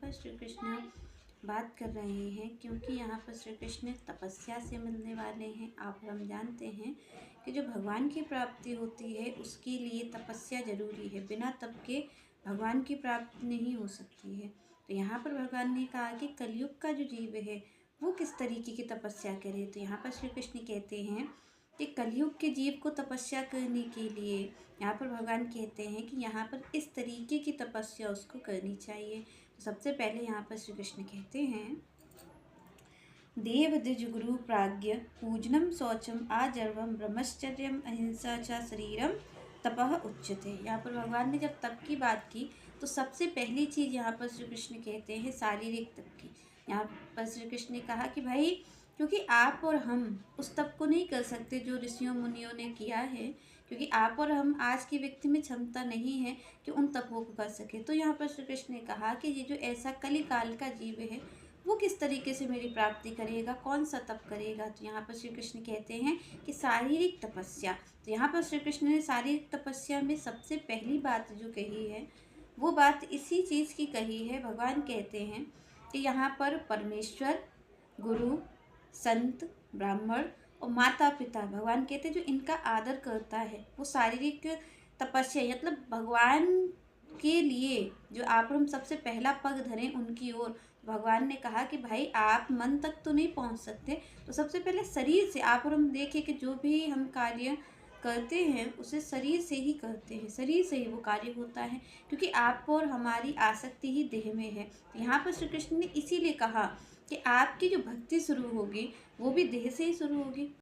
पर श्री कृष्ण बात कर रहे हैं, क्योंकि यहाँ पर श्री कृष्ण तपस्या से मिलने वाले हैं। आप हम जानते हैं कि जो भगवान की प्राप्ति होती है उसके लिए तपस्या जरूरी है। बिना तप के भगवान की प्राप्ति नहीं हो सकती है। तो यहाँ पर भगवान ने कहा कि कलयुग का जो जीव है वो किस तरीके की तपस्या करे। तो यहाँ पर श्री कृष्ण कहते हैं कि कलयुग के जीव को तपस्या करने के लिए यहाँ पर भगवान कहते हैं कि यहाँ पर इस तरीके की तपस्या उसको करनी चाहिए। तो सबसे पहले यहाँ पर श्री कृष्ण कहते हैं, देव द्विज गुरु प्राज्ञ पूजनम शौचम आजर्वम ब्रह्मचर्यम अहिंसा च शरीरम तपः उच्यते। यहाँ पर भगवान ने जब तप की बात की तो सबसे पहली चीज़ यहाँ पर श्री कृष्ण कहते हैं शारीरिक तप की। यहाँ पर श्री कृष्ण ने कहा कि भाई, क्योंकि आप और हम उस तप को नहीं कर सकते जो ऋषियों मुनियों ने किया है, क्योंकि आप और हम आज के व्यक्ति में क्षमता नहीं है कि उन तपों को कर सके। तो यहाँ पर श्री कृष्ण ने कहा कि ये जो ऐसा कलिकाल का जीव है वो किस तरीके से मेरी प्राप्ति करेगा, कौन सा तप करेगा। तो यहाँ पर श्री कृष्ण कहते हैं कि शारीरिक तपस्या। तो यहाँ पर श्री कृष्ण ने शारीरिक तपस्या में सबसे पहली बात जो कही है वो बात इसी चीज़ की कही है। भगवान कहते हैं कि यहाँ पर परमेश्वर, गुरु, संत, ब्राह्मण और माता पिता, भगवान कहते हैं जो इनका आदर करता है वो शारीरिक तपस्या, मतलब भगवान के लिए जो आप हम सबसे पहला पग धरें उनकी ओर। भगवान ने कहा कि भाई आप मन तक तो नहीं पहुंच सकते, तो सबसे पहले शरीर से आप और हम देखें कि जो भी हम कार्य करते हैं उसे शरीर से ही करते हैं, शरीर से ही वो कार्य होता है, क्योंकि आप और हमारी आसक्ति ही देह में है। तो यहाँ पर श्री कृष्ण ने इसीलिए कहा कि आपकी जो भक्ति शुरू होगी वो भी देह से ही शुरू होगी।